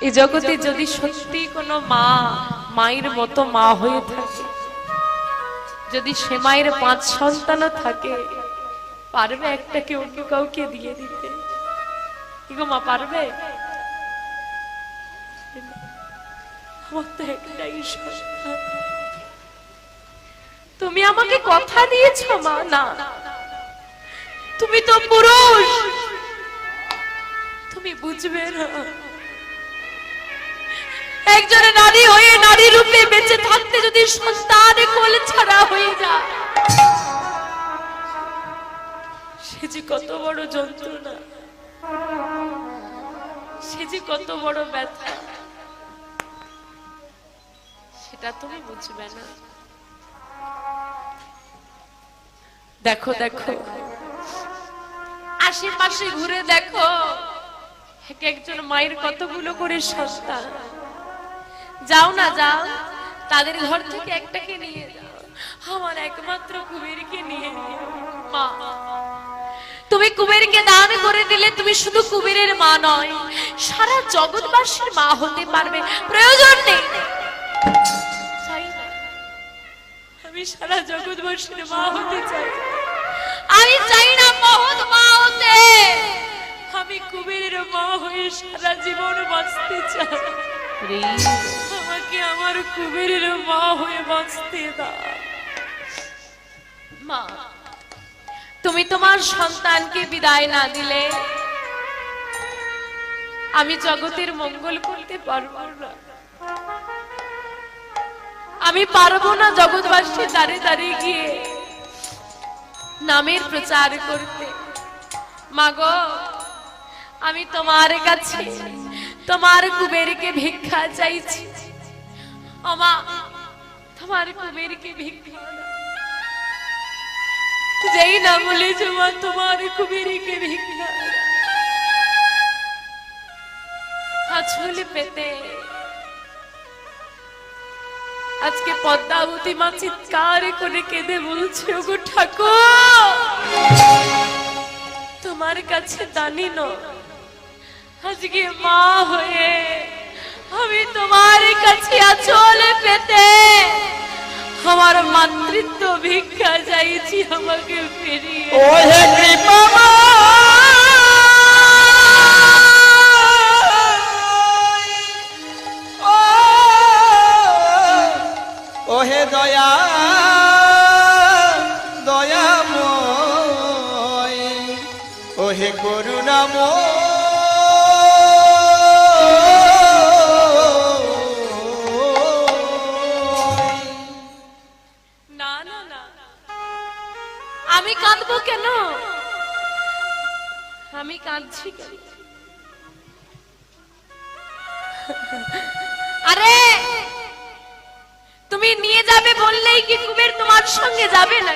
এই জগতে যদি সত্যি কোনো মা মায়ের মতো মা হয়ে থাকে, যদি সে মায়ের 5 সন্তানও থাকে, পারবে একটাকে অন্য কাউকে দিয়ে দিতে? কি গো মা, পারবে? আমার তো একটাই সন্তান। তুমি আমাকে কথা দিয়েছো মা। না, তুমি তো পুরুষ, তুমি বুঝবে না। একজন নারী হয়ে নারী রূপে বেঁচে থাকতে যদি সন্তান কোল ছাড়া হয়ে যায়, সে যে কত বড় যন্ত্রণা, সে যে কত বড় ব্যথা, সেটা তুমি বুঝবে না। দেখো দেখো, আশেপাশে ঘুরে দেখো, এক একজন মায়ের কতগুলো করে সন্তান। যাও না, যাও, তাদের ঘর থেকে একটাকে নিয়ে যাও, আমার একমাত্র কুবেরকে নিয়ে নিও। মা, তুমি কুবেরকে দান করে দিলে তুমি শুধু কুবেরের মা নয়, সারা জগৎবাসীর মা হতে পারবে। প্রয়োজন নেই, আমি সারা জগৎবাসীর মা হতে চাই। আমি চাই না মহৎ মা হতে, আমি কুবেরের মা হয়ে সারা জীবন বাঁচতে চাই। আমাকে আমার কুবেরের মা হয়ে বাঁচতে দাও। মা, তুমি তোমার সন্তানকে বিদায় না দিলে আমি জগতের মঙ্গল করতে পারবো না। আমি পারবো না জগৎবাসীর দ্বারে দ্বারে গিয়ে নামের প্রচার করতে। মাগো, আমি তোমার কাছে তোমার কুবেরকে ভিক্ষা চাইছি। ও মা, তোমার কুবেরকে ভিক্ষা দাও। যেই না বলেছো মা, তোমার কুবেরকে ভিক্ষা দাও। আঁচল পেতে আজকে পদ্মাবতী মা চিৎকার করে কেঁদে বলছে, ওগো ঠাকুর, তোমার কাছে দানি নয়, আজকে মা হয়ে আমি তোমার কাছে আঁচল পেতে আমার মাতৃত্ব ভিক্ষা চাইছি, আমাকে ফিরিয়ে। ওহে কৃপা মা, ওহে দয়া দয়াময়, ওহে করুণাময়। না না না, আমি কাঁদবো কেন? আমি কাঁদছি কেন? আরে, তুমি নিয়ে যাবে বললেই কি কুবের তোমার সঙ্গে যাবে না?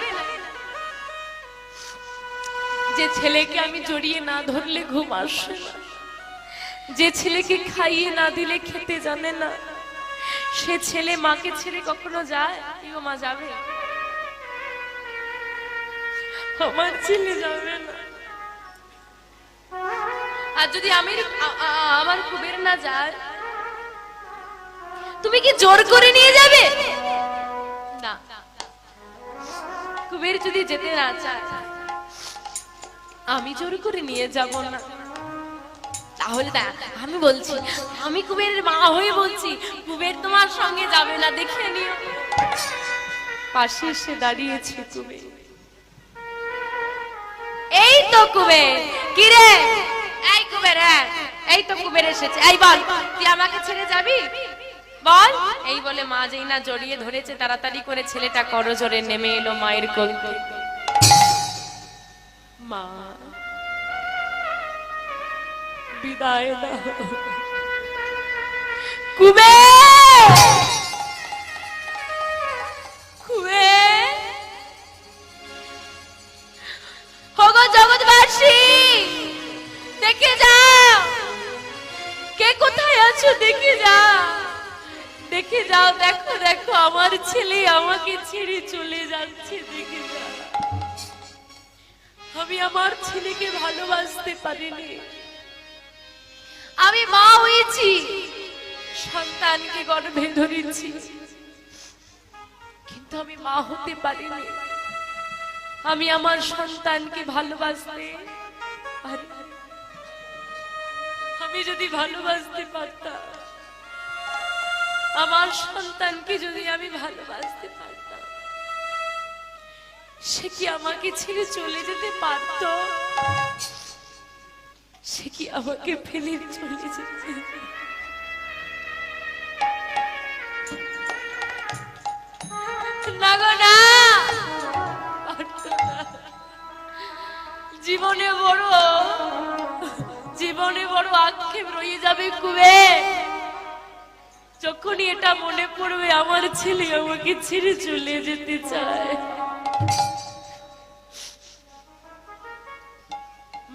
যে ছেলেকে আমি জড়িয়ে না ধরলে ঘুম আসে না, যে ছেলেকে খাইয়ে না দিলে খেতে জানে না, সে ছেলে মাকে ছেড়ে কখনো যায়? ইগো মা, যাবে? আমার ছেলে যাবে না। আর যদি আমার কুবের না যায়, তুমি কি জোর করে নিয়ে যাবে? না, কুবের যদি যেতে না চায়, আমি জোর করে নিয়ে যাব না। তাহলে আমি বলছি, আমি কুবেরের মা হয়ে বলছি, কুবের তোমার সঙ্গে যাবে না, দেখে নিও। পাশে এসে দাঁড়িয়েছে কুবের। এই তো কুবের। কি রে? এই কুবের, এই তো কুবের এসেছে। এই বল, তুই আমাকে ছেড়ে যাবি? বল। এই বলে মা যেই না জড়িয়ে ধরেছে, তাড়াতাড়ি করে ছেলেটা করজোরে নেমে এলো মায়ের কোল থেকে। মা, বিদায় দাও। কুবের, কুবের, ওগো জগৎবাসী, দেখে যাও, কে কোথায় আছো? দেখে যাও, দেখে যাও, দেখো দেখো, আমার ছেলে আমাকে ছেড়ে চলে যাচ্ছে। দেখে যাও, আমি আমার ছেলেকে ভালোবাসতে পারিনি। আমি মা হয়েছি, সন্তানকে গর্ভে ধরেছি, কিন্তু আমি মা হতে পারিনি। আমি আমার সন্তানকে ভালোবাসতে পারি। আমি যদি ভালোবাসতে পারতাম, আমার সন্তানকে যদি আমি ভালোবাসতে পারতাম, সে কি আমাকে ছেড়ে চলে যেতে পারত? সে কি আমাকে ফেলে চলে যেতে? না গো না, পারতো না। জীবনে বড় আক্ষেপ রয়ে যাবে কুবে, যখনই এটা মনে পড়বে আমার ছেলে আমাকে ছেড়ে চলে যেতে চায়।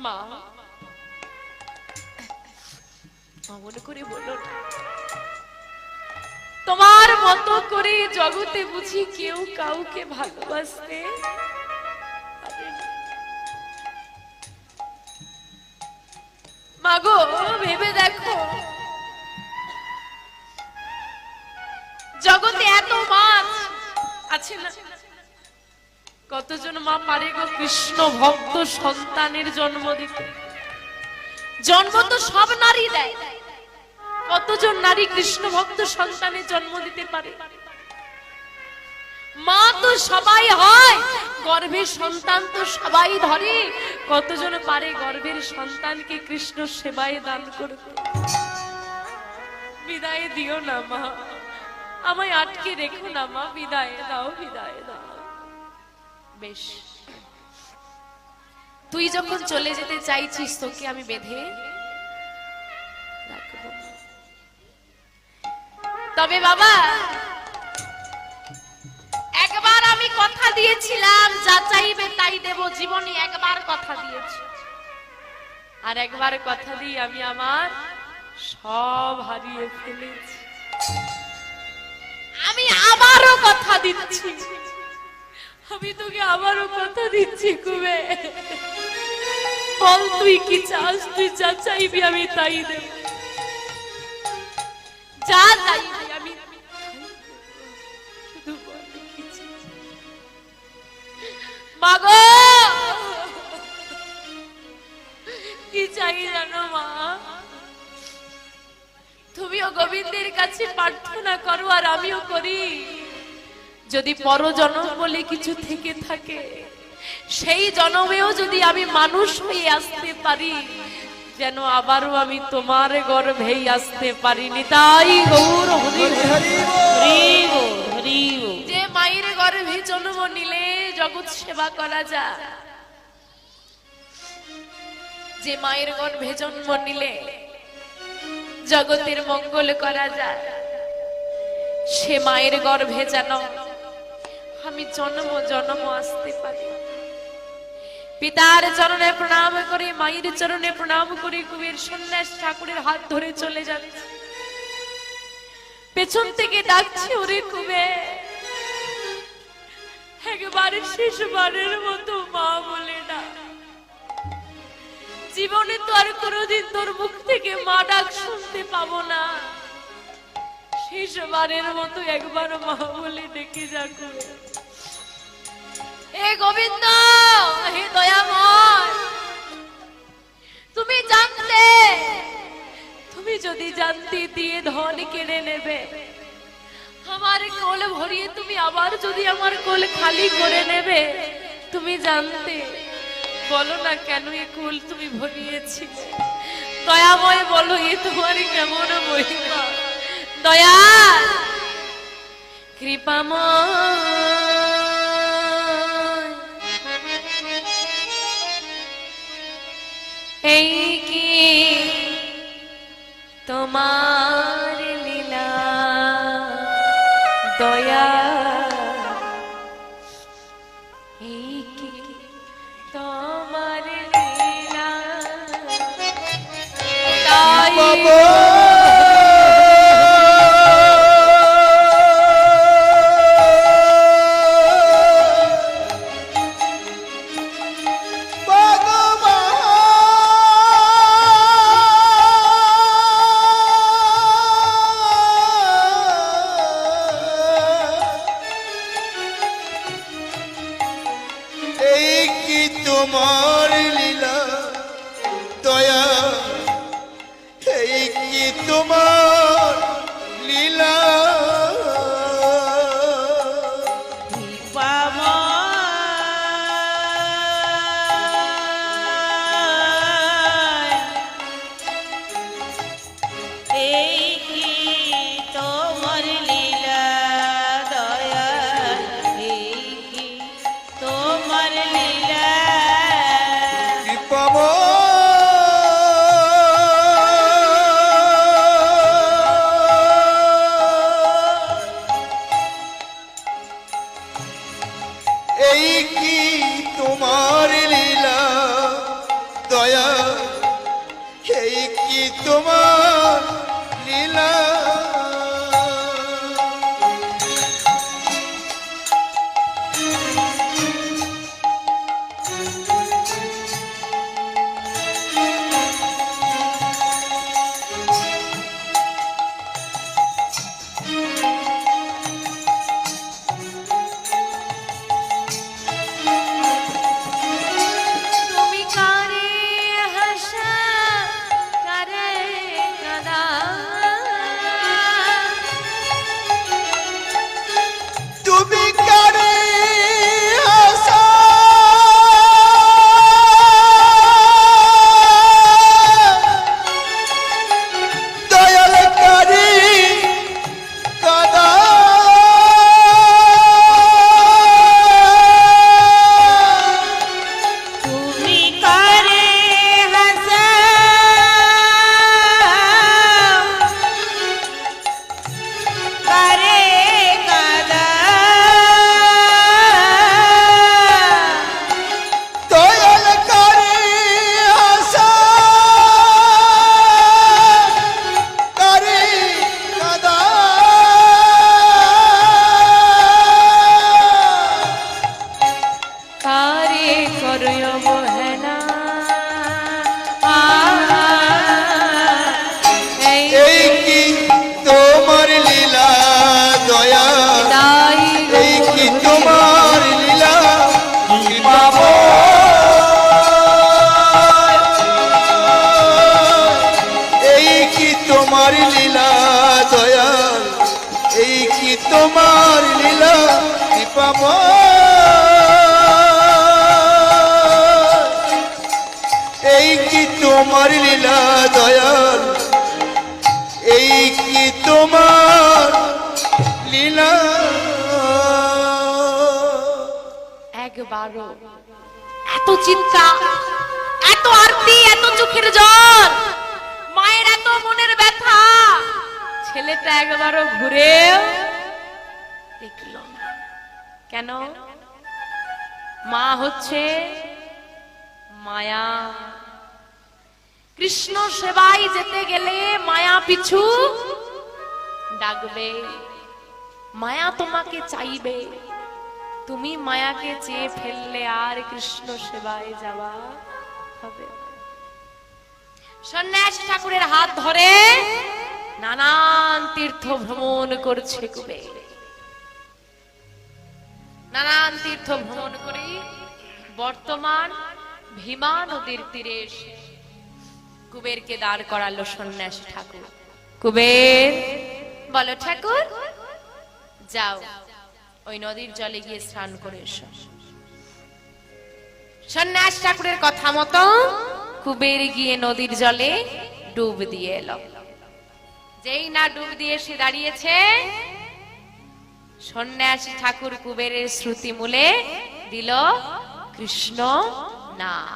মা, মনে করে বলো না, তোমার মতো করে জগতে বুঝি কেউ কাউকে ভালোবাসতে পারে না? মাগো, ভেবে দেখো, জগতে এত মাছ আছে না, কতজন মা পারে গো কৃষ্ণ ভক্ত সন্তানের জন্ম দিতে? জন্ম তো সব নারী দেয়, কতজন নারী কৃষ্ণ ভক্ত সন্তানের জন্ম দিতে পারে? মা তো সবাই হয়, গর্ভের সন্তান তো সবাই ধরে, কতজন পারে গর্ভের সন্তানকে কৃষ্ণ সেবায় দান করতে? বিদায় দিও না মা, আমায় আটকে রেখো না মা, বিদায় দাও, বিদায় দাও। বেশ, তুই যখন চলে যেতে চাইছিস, তোকে আমি বেঁধে রাখবো। তবে বাবা, একবার আমি কথা দিয়েছিলাম, যা চাইবে তাই দেব। জীবনে একবার কথা দিয়েছি, আর একবার কথা দিয়ে আমি আমার সব হারিয়ে ফেলেছি। আমি আবারও কথা দিচ্ছি, আমি তোকে আবারও কথা দিচ্ছি কুবে, বল তুই কি চাস? তুই যা চাইবি আমি তাই দেব, যা চাইবি আমি। শুধু বল কি চাস? মাগো, কি চাই জানো মা? তুমিও গোবিন্দের কাছে প্রার্থনা করো, আর আমিও করি, যদি পরজন্ম বলে কিছু থেকে থাকে, সেই জন্মেও যদি আমি মানুষ হয়ে আসতে পারি, যেন আবারও আমি তোমার গর্ভেই আসতে পারিনি। তাই গৌর হরি হরি, যে মায়ের গর্ভে জন্ম নিলে জগৎ সেবা করা যায়, যে মায়ের গর্ভে জন্ম নিলে জগতের মঙ্গল করা যায়, সে মায়ের গর্ভে যেন আমি জন্ম জন্ম আসতে পারি। পিতার চরণে প্রণাম করে, মায়ের চরণে প্রণাম করে কুবের সন্ন্যাস ঠাকুরের হাত ধরে চলে যাচ্ছে। পেছন থেকে ডাকছি, ওরে কুবে, একবার শেষবারের মতো মা বলে না। জীবনে তো আর কোনোদিন তোর মুখ থেকে মা ডাক শুনতে পাবো না, শেষবারের মতো একবার মা বলে ডেকে যা কুবে। হে গোবিন্দ, হে দয়াময়, তুমি জানতে, তুমি যদি জানতে দিয়ে ধন কেড়ে নেবে, আমার কোল ভরিয়ে তুমি আবার যদি আমার কোল খালি করে নেবে, তুমি জানতে, বলো না কেন এ কোল তুমি ভরিয়েছি? দয়াময় বলো, এ তোমার কেমন মহিমা? দয়া কৃপাময়, এই কি তোমার লীলা দয়া, এই কি তোমার লীলা, তাই তোমার লীলা এই কি তোমার লীলা দয়াল, এই কি তোমার লীলা। এই কি তোমার লীলা দয়া, এই কি তোমার লীলা। তুমি কারে হাসা কারে কাদা, তুমি কারে হাসা দয়াল কারে কাদা। তুমি কারে হাসাও, কারে কাঁদাও। দয়াল কারে হাসা কারে কাদা। কারে করো অবহেলা, এই এই কি তোমার লীলা দয়া, দাই এই কি তোমার লীলা। কি পাবো এই কি তোমার লীলা দয়াল, এই কি তোমার লীলা। কি পাবো এই কি তোমার লীলা দয়াল, এই কি তোমার লীলা। একবারও এত চিৎকার, এত আরতি, এত চোখের জল, মায়ের এত মনের ব্যথা, ছেলেটা একবারও ঘুরেও দেখল না। কেন? মা হচ্ছে মায়া। কৃষ্ণ সেবায় যেতে গেলে মায়া পিছু ডাকবে, মায়া তোমাকে চাইবে। তুমি মায়াকে চেয়ে ফেললে আর কৃষ্ণ সেবায় যাওয়া হবে না। সন্ন্যাসী ঠাকুরের হাত ধরে নানান তীর্থ ভ্রমণ করছে কুবের। নানান তীর্থ ভ্রমণ করে বর্তমান ভীমা নদীর তীরে এসে কুবেরকে দাঁড় করালো সন্ন্যাসী ঠাকুর। কুবের বলো ঠাকুর, যাও ওই নদীর জলে গিয়ে স্নান করে এসো। সন্ন্যাস ঠাকুরের কথা মতো কুবের গিয়ে নদীর জলে ডুব দিয়ে এলো। যেই না ডুব দিয়ে এসে দাঁড়িয়েছে, সন্ন্যাসী ঠাকুর কুবেরের শ্রুতি মূলে দিল কৃষ্ণ নাম।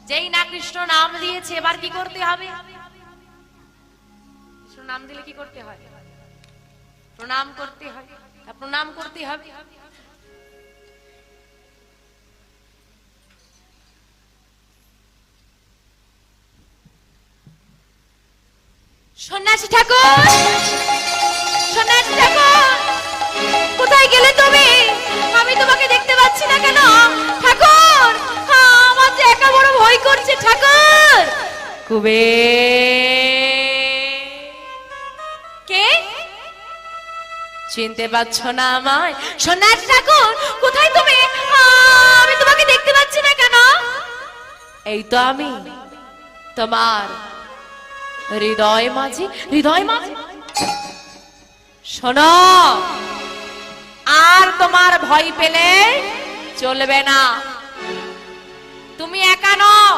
যেই না কৃষ্ণ নাম দিয়েছে, এবার কি করতে হবে? কৃষ্ণ নাম দিলে কি করতে হয়? প্রণাম করতে হয়। প্রণাম করতে হবে। সন্ন্যাসী ঠাকুর, সন্ন্যাসী ঠাকুর, কোথায় গেলে তুমি? আমি তোমাকে দেখতে পাচ্ছি না কেন ঠাকুর? আমার যে একা বড় ভয় করছে ঠাকুর। কুবের, কে? চিনতে পারছো না আমায়? সন্ন্যাসী ঠাকুর, কোথায় তুমি? আমি তোমাকে দেখতে পাচ্ছি না কেন? এই তো আমি, তোমার হৃদয় মাঝি, হৃদয় মাঝি, শোনো, আর তোমার ভয় পেলে চলবে না। তুমি একা নও,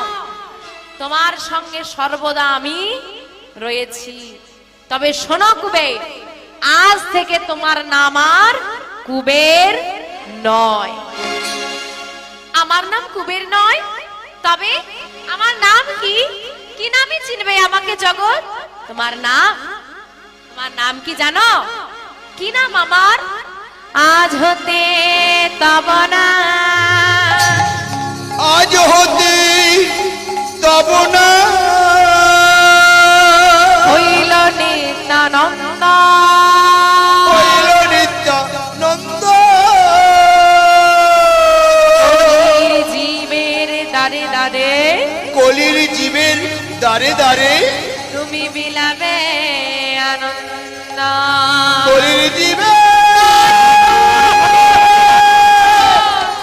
তোমার সঙ্গে সর্বদা আমি রয়েছি। তবে শোনো কুবের, আজ থেকে তোমার নাম আর কুবের নয়। আমার নাম কুবের নয়, তবে আমার নাম কি? কি নামে চিনবে আমাকে জগৎ? তোমার নাম কি জানো? কি নাম আমার? আজ হতে তব না, আজ হতে তব না হইল নিত্যানন্দ, হইল নিত্যানন্দ। জীবের দারে দারে, কলির জীবের দ্বারে দ্বারে, তুমি বিলাবে আনন্দ। কলির জীবের,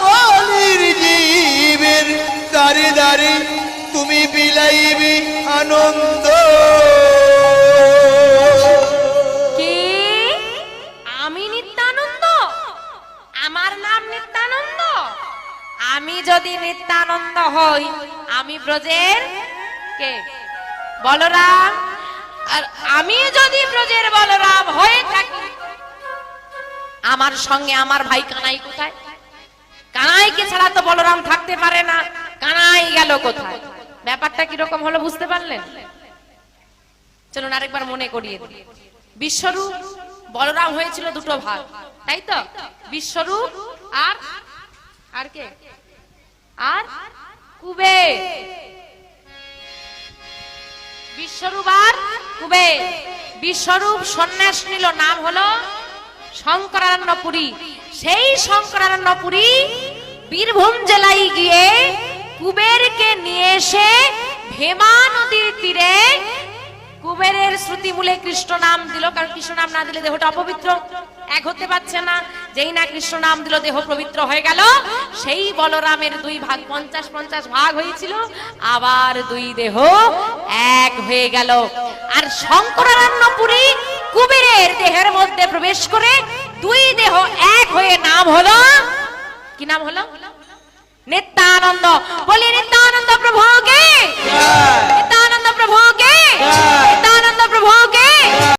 কলির জীবের দ্বারে দ্বারে তুমি বিলাইবি আনন্দ। কি? আমি নিত্যানন্দ? আমার নাম নিত্যানন্দ? আমি যদি নিত্যানন্দ হই, আমি ব্রজের কে? বলরাম। আর আমি যদি ব্রজের বলরাম হয়ে থাকি, আমার সঙ্গে আমার ভাই কানাই কোথায়? কানাইকে ছাড়া তো বলরাম থাকতে পারে না। কানাই গেল কোথায়? ব্যাপারটা কিরকম হলো বুঝতে পারলেন? চলুন আরেকবার মনে করিয়ে দিই। বিশ্বরূপ বলরাম হয়েছিল দুটো ভাগ, তাই তো? বিশ্বরূপ আর আর কে? আর কুবের। বিশ্বরূপ আর কুবের। বিশ্বরূপ সন্ন্যাস নিল, নাম হলো শঙ্করারণ্যপুরী। সেই শঙ্করারণ্যপুরী বীরভূম জেলায় গিয়ে কুবেরকে নিয়ে এসে ভেমা নদীর তীরে কুবেরের শ্রুতি মূলে কৃষ্ণ নাম দিল। কারণ কৃষ্ণ নাম না দিলে দেহটা অপবিত্র, এক হতে পারছে না। যেই না কৃষ্ণ নাম দিল, দেহ পবিত্র হয়ে গেল। সেই বলরামের দুই ভাগ, 50-50 ভাগ হয়েছিল, আবার দুই দেহ এক হয়ে গেল। আর শঙ্করারণ্যপুরী কুবেরের দেহের মধ্যে প্রবেশ করে দুই দেহ এক হয়ে নাম হলো, কি নাম হলো? নিত্যানন্দ। বলি নিত্যানন্দ প্রভুকে, নিত্যানন্দ প্রভুকে, নিত্যানন্দ প্রভুকে।